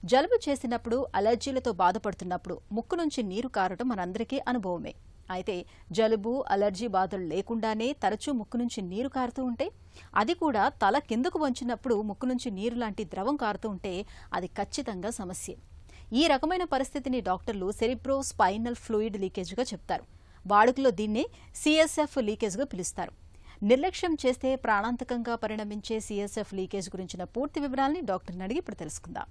జలుబు చేసినప్పుడు, అలర్జీలతో బాధపడుతున్నప్పుడు ముక్కు నుంచి నీరు కారటం మనందరికీ అనుభవమే. అయితే జలుబు, అలర్జీ బాధలు లేకుండానే తరచూ ముక్కు నుంచి నీరు కారుతూ ఉంటే, అది కూడా తల కిందకు వంచినప్పుడు ముక్కు నుంచి నీరు లాంటి ద్రవం కారుతూ ఉంటే అది ఖచ్చితంగా సమస్యే. ఈ రకమైన పరిస్థితిని డాక్టర్లు సెరిబ్రో స్పైనల్ ఫ్లూయిడ్ లీకేజ్గా చెప్తారు. వాడుకలో దీన్నే సిఎస్ఎఫ్ లీకేజ్గా పిలుస్తారు. నిర్లక్ష్యం చేస్తే ప్రాణాంతకంగా పరిణమించే సిఎస్ఎఫ్ లీకేజ్ గురించిన పూర్తి వివరాల్ని డాక్టర్ని అడిగి ఇప్పుడు తెలుసుకుందాం.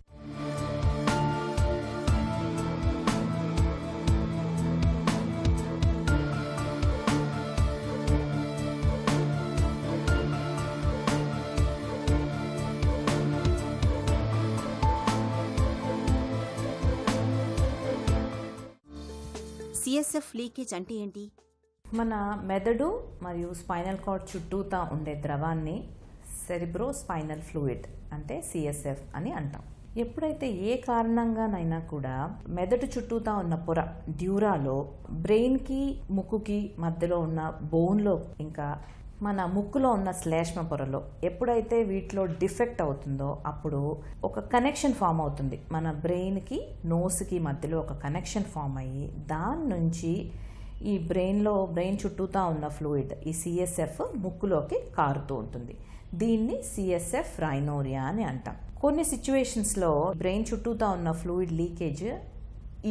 సిఎస్ఎఫ్ లీకేజ్ అంటే ఏంటి? మన మెదడు మరియు స్పైనల్ కార్డ్ చుట్టూతా ఉండే ద్రవాన్ని సెరిబ్రో స్పైనల్ ఫ్లూయిడ్ అంటే సిఎస్ఎఫ్ అని అంటాం. ఎప్పుడైతే ఏ కారణంగానైనా కూడా మెదడు చుట్టూతా ఉన్న పొర డ్యూరాలో బ్రెయిన్కి ముక్కుకి మధ్యలో ఉన్న బోన్లో ఇంకా మన ముక్కులో ఉన్న శ్లేష్మ పొరలో ఎప్పుడైతే వీటిలో డిఫెక్ట్ అవుతుందో అప్పుడు ఒక కనెక్షన్ ఫామ్ అవుతుంది. మన బ్రెయిన్కి నోస్కి మధ్యలో ఒక కనెక్షన్ ఫామ్ అయ్యి దాని నుంచి ఈ బ్రెయిన్ చుట్టూతా ఉన్న ఫ్లూయిడ్ ఈ సిఎస్ఎఫ్ ముక్కులోకి కారుతూ ఉంటుంది. దీన్ని సిఎస్ఎఫ్ రైనోరియా అని అంటాం. కొన్ని సిచ్యువేషన్స్లో బ్రెయిన్ చుట్టూతా ఉన్న ఫ్లూయిడ్ లీకేజ్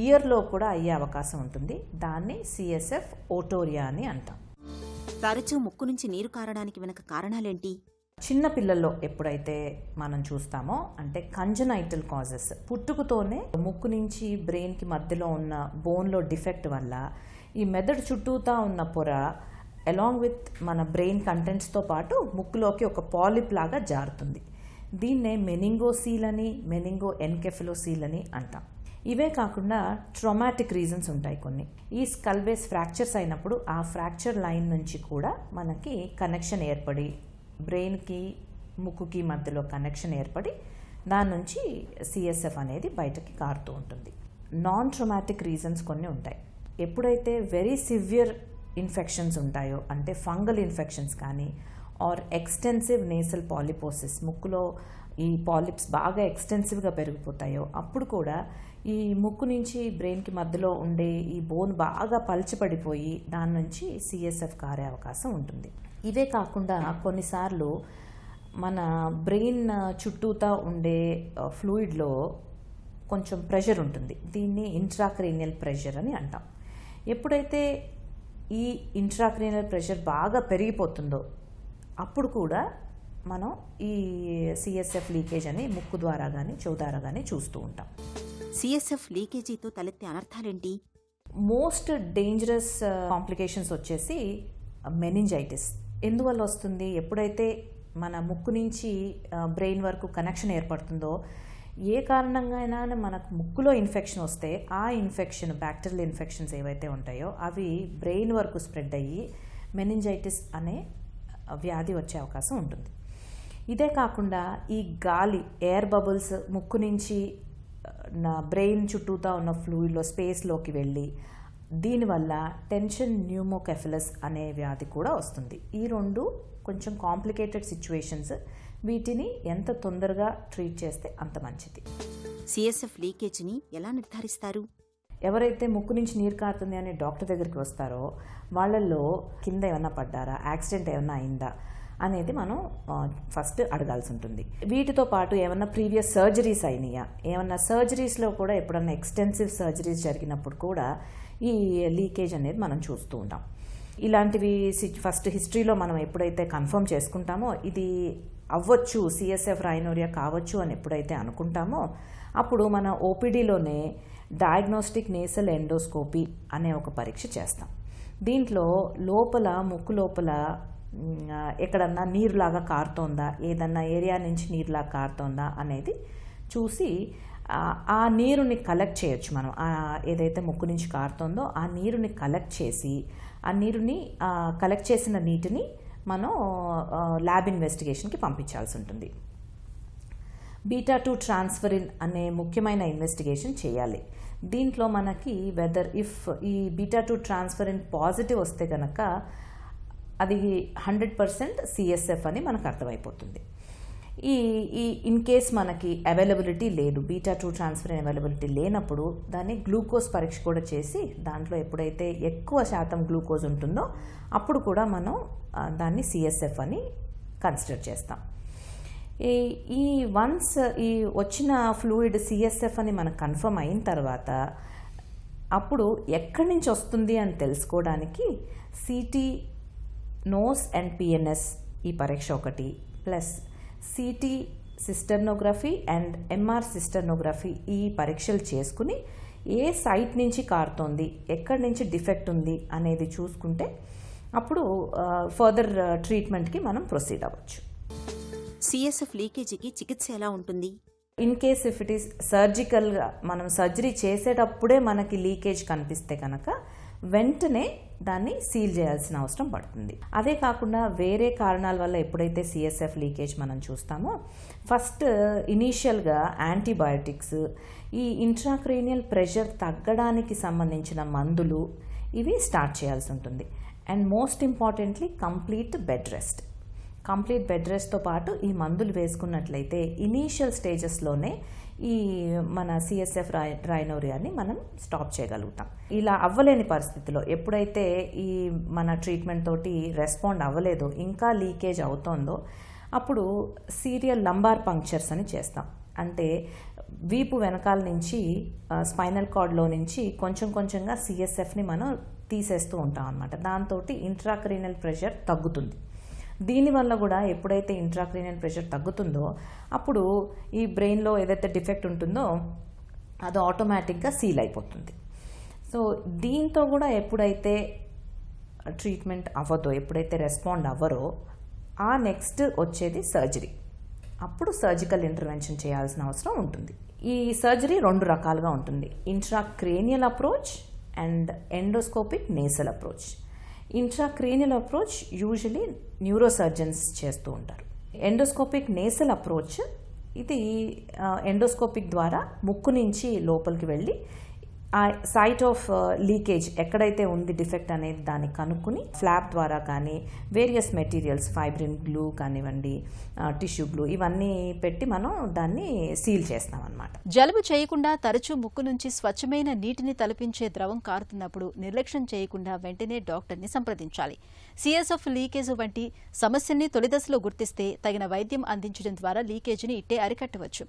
ఇయర్లో కూడా అయ్యే అవకాశం ఉంటుంది. దాన్ని సిఎస్ఎఫ్ ఓటోరియా అని అంటాం. తరచూ ముక్కు నుంచి నీరు కారడానికి వెనక కారణాలేంటి? చిన్న పిల్లల్లో ఎప్పుడైతే మనం చూస్తామో అంటే కంజనైటల్ కాజెస్, పుట్టుకతోనే ముక్కు నుంచి బ్రెయిన్కి మధ్యలో ఉన్న బోన్లో డిఫెక్ట్ వల్ల ఈ మెదడు చుట్టూతా ఉన్న పొర అలాంగ్ విత్ మన బ్రెయిన్ కంటెంట్స్తో పాటు ముక్కులోకి ఒక పాలిప్ లాగా జారుతుంది. దీన్నే మెనింగోసీల్ అని, మెనింగో ఎన్కెఫెలోసీల్ అని అంటాం. ఇవే కాకుండా ట్రామాటిక్ రీజన్స్ ఉంటాయి కొన్ని. ఈ స్కల్ బేస్ ఫ్రాక్చర్స్ అయినప్పుడు ఆ ఫ్రాక్చర్ లైన్ నుంచి కూడా మనకి కనెక్షన్ ఏర్పడి బ్రెయిన్కి ముక్కుకి మధ్యలో కనెక్షన్ ఏర్పడి దాని నుంచి సిఎస్ఎఫ్ అనేది బయటకి కారుతూ ఉంటుంది. నాన్ ట్రామాటిక్ రీజన్స్ కొన్ని ఉంటాయి. ఎప్పుడైతే వెరీ సివియర్ ఇన్ఫెక్షన్స్ ఉంటాయో అంటే ఫంగల్ ఇన్ఫెక్షన్స్ కానీ ఆర్ ఎక్స్టెన్సివ్ నేసల్ పాలిపోసిస్, ముక్కులో ఈ పాలిప్స్ బాగా ఎక్స్టెన్సివ్గా పెరిగిపోతాయో అప్పుడు కూడా ఈ ముక్కు నుంచి బ్రెయిన్కి మధ్యలో ఉండే ఈ బోన్ బాగా పల్చబడిపోయి దాని నుంచి సిఎస్ఎఫ్ కారే అవకాశం ఉంటుంది. ఇవే కాకుండా కొన్నిసార్లు మన బ్రెయిన్ చుట్టూతా ఉండే ఫ్లూయిడ్లో కొంచెం ప్రెషర్ ఉంటుంది. దీన్ని ఇంట్రాక్రేనియల్ ప్రెషర్ అని అంటాం. ఎప్పుడైతే ఈ ఇంట్రాక్రేనియల్ ప్రెషర్ బాగా పెరిగిపోతుందో అప్పుడు కూడా మనం ఈ సిఎస్ఎఫ్ లీకేజ్ అని ముక్కు ద్వారా కానీ చెవు ద్వారా కానీ చూస్తూ ఉంటాం. సిఎస్ఎఫ్ లీకేజీతో తలెత్తే అనర్థాలేంటి? మోస్ట్ డేంజరస్ కాంప్లికేషన్స్ వచ్చేసి మెనింజైటిస్. ఎందువల్ల వస్తుంది? ఎప్పుడైతే మన ముక్కు నుంచి బ్రెయిన్ వరకు కనెక్షన్ ఏర్పడుతుందో ఏ కారణంగా అయినా మనకు ముక్కులో ఇన్ఫెక్షన్ వస్తే ఆ ఇన్ఫెక్షన్ బ్యాక్టీరియల్ ఇన్ఫెక్షన్స్ ఏవైతే ఉంటాయో అవి బ్రెయిన్ వరకు స్ప్రెడ్ అయ్యి మెనింజైటిస్ అనే వ్యాధి వచ్చే అవకాశం ఉంటుంది. ఇదే కాకుండా ఈ గాలి ఎయిర్ బబుల్స్ ముక్కు నుంచి నా బ్రెయిన్ చుట్టూతా ఉన్న ఫ్లూయిడ్లో స్పేస్లోకి వెళ్ళి దీనివల్ల టెన్షన్ న్యూమోకెఫలస్ అనే వ్యాధి కూడా వస్తుంది. ఈ రెండు కొంచెం కాంప్లికేటెడ్ సిచ్యువేషన్స్. వీటిని ఎంత తొందరగా ట్రీట్ చేస్తే అంత మంచిది. సిఎస్ఎఫ్ లీకేజ్ని ఎలా నిర్ధారిస్తారు? ఎవరైతే ముక్కు నుంచి నీరు కారుతుంది అనే డాక్టర్ దగ్గరికి వస్తారో వాళ్ళల్లో కింద ఏమన్నా పడ్డారా, యాక్సిడెంట్ ఏమన్నా అయిందా అనేది మనం ఫస్ట్ అడగాల్సి ఉంటుంది. వీటితో పాటు ఏమన్నా ప్రీవియస్ సర్జరీస్ అయినాయా, ఏమన్నా సర్జరీస్లో కూడా ఎప్పుడన్నా ఎక్స్టెన్సివ్ సర్జరీస్ జరిగినప్పుడు కూడా ఈ లీకేజ్ అనేది మనం చూస్తూ ఉంటాం. ఇలాంటివి ఫస్ట్ హిస్టరీలో మనం ఎప్పుడైతే కన్ఫర్మ్ చేసుకుంటామో ఇది అవ్వచ్చు, సిఎస్ఎఫ్ రైనోరియా కావచ్చు అని ఎప్పుడైతే అనుకుంటామో అప్పుడు మన ఓపీడీలోనే డయాగ్నోస్టిక్ నేసల్ ఎండోస్కోపీ అనే ఒక పరీక్ష చేస్తాం. దీంట్లో లోపల ముక్కు లోపల ఎక్కడన్నా నీరులాగా కారుతోందా, ఏదన్నా ఏరియా నుంచి నీరులాగా కారుతోందా అనేది చూసి ఆ నీరుని కలెక్ట్ చేయొచ్చు. మనం ఏదైతే ముక్కు నుంచి కారుతోందో ఆ నీరుని కలెక్ట్ చేసి ఆ నీరుని కలెక్ట్ చేసిన నీటిని మనం ల్యాబ్ ఇన్వెస్టిగేషన్కి పంపించాల్సి ఉంటుంది. బీటా-2 ట్రాన్స్ఫరిన్ అనే ముఖ్యమైన ఇన్వెస్టిగేషన్ చేయాలి. దీంట్లో మనకి వెదర్ ఇఫ్ ఈ బీటా-2 ట్రాన్స్ఫరిన్ పాజిటివ్ వస్తే కనుక అది 100% సిఎస్ఎఫ్ అని మనకు అర్థమైపోతుంది. ఈ ఈ ఇన్ కేస్ మనకి అవైలబిలిటీ లేదు, బీటా-2 ట్రాన్స్ఫెరిన్ అవైలబిలిటీ లేనప్పుడు దాన్ని గ్లూకోజ్ పరీక్ష కూడా చేసి దాంట్లో ఎప్పుడైతే ఎక్కువ శాతం గ్లూకోజ్ ఉంటుందో అప్పుడు కూడా మనం దాన్ని సిఎస్ఎఫ్ అని కన్సిడర్ చేస్తాం. ఈ వన్స్ ఈ వచ్చిన ఫ్లూయిడ్ సిఎస్ఎఫ్ అని మనకు కన్ఫర్మ్ అయిన తర్వాత అప్పుడు ఎక్కడి నుంచి వస్తుంది అని తెలుసుకోవడానికి సిటీ నోస్ అండ్ పిఎన్ఎస్ ఈ పరీక్ష ఒకటి, ప్లస్ సిటీ సిస్టర్నోగ్రఫీ అండ్ ఎంఆర్ సిస్టర్నోగ్రఫీ ఈ పరీక్షలు చేసుకుని ఏ సైట్ నుంచి కారుతోంది, ఎక్కడి నుంచి డిఫెక్ట్ ఉంది అనేది చూసుకుంటే అప్పుడు ఫర్దర్ ట్రీట్మెంట్కి మనం ప్రొసీడ్ అవ్వచ్చు. సిఎస్ఎఫ్ లీకేజీకి చికిత్స ఎలా ఉంటుంది? In case if it is సర్జికల్గా మనం సర్జరీ చేసేటప్పుడే మనకి లీకేజ్ కనిపిస్తే కనుక వెంటనే దాన్ని సీల్ చేయాల్సిన అవసరం పడుతుంది. అదే కాకుండా వేరే కారణాల వల్ల ఎప్పుడైతే సిఎస్ఎఫ్ లీకేజ్ మనం చూస్తామో ఫస్ట్ ఇనీషియల్గా యాంటీబయాటిక్స్, ఈ ఇంట్రాక్రేనియల్ ప్రెషర్ తగ్గడానికి సంబంధించిన మందులు ఇవి స్టార్ట్ చేయాల్సి ఉంటుంది. And most importantly complete bed రెస్ట్తో పాటు ఈ మందులు వేసుకున్నట్లయితే ఇనీషియల్ స్టేజెస్లోనే ఈ మన సిఎస్ఎఫ్ రైనోరియాని మనం స్టాప్ చేయగలుగుతాం. ఇలా అవ్వలేని పరిస్థితిలో ఎప్పుడైతే ఈ మన ట్రీట్మెంట్ తోటి రెస్పాండ్ అవ్వలేదో, ఇంకా లీకేజ్ అవుతోందో అప్పుడు సీరియల్ లంబార్ పంక్చర్స్ అని చేస్తాం. అంటే వీపు వెనకాల నుంచి స్పైనల్ కార్డ్లో నుంచి కొంచెం కొంచెంగా సిఎస్ఎఫ్ని మనం తీసేస్తూ ఉంటాం అన్నమాట. దాంతో ఇంట్రాక్రీనల్ ప్రెషర్ తగ్గుతుంది. దీనివల్ల కూడా ఎప్పుడైతే ఇంట్రాక్రీనియల్ ప్రెషర్ తగ్గుతుందో అప్పుడు ఈ బ్రెయిన్లో ఏదైతే డిఫెక్ట్ ఉంటుందో అది ఆటోమేటిక్గా సీల్ అయిపోతుంది. సో దీంతో కూడా ఎప్పుడైతే ట్రీట్మెంట్ అవ్వదో, ఎప్పుడైతే రెస్పాండ్ అవ్వరో ఆ నెక్స్ట్ వచ్చేది సర్జరీ. అప్పుడు సర్జికల్ ఇంటర్వెన్షన్ చేయాల్సిన అవసరం ఉంటుంది. ఈ సర్జరీ 2 రకాలుగా ఉంటుంది, intracranial approach and endoscopic nasal approach. Intracranial approach usually neurosurgeons చేస్తూ ఉంటారు. ఎండోస్కోపిక్ నేసల్ అప్రోచ్ ఇది ఎండోస్కోపిక్ ద్వారా ముక్కు నుంచి లోపలికి వెళ్ళి ఆ సైట్ ఆఫ్ లీకేజ్ ఎక్కడైతే ఉంది డిఫెక్ట్ అనేది దాన్ని కనుక్కుని ఫ్లాప్ ద్వారా కానీ వేరియస్ మెటీరియల్స్, ఫైబ్రిన్ గ్లూ కానివ్వండి, టిష్యూ గ్లూ ఇవన్నీ పెట్టి మనం దాన్ని సీల్ చేస్తాం అన్నమాట. జలుబు చేయకుండా తరచూ ముక్కు నుంచి స్వచ్ఛమైన నీటిని తలపించే ద్రవం కారుతున్నప్పుడు నిర్లక్ష్యం చేయకుండా వెంటనే డాక్టర్ని సంప్రదించాలి. సిఎస్ఎఫ్ లీకేజ్ వంటి సమస్యని తొలిదశలో గుర్తిస్తే తగిన వైద్యం అందించడం ద్వారా లీకేజీని ఇట్టే అరికట్టవచ్చు.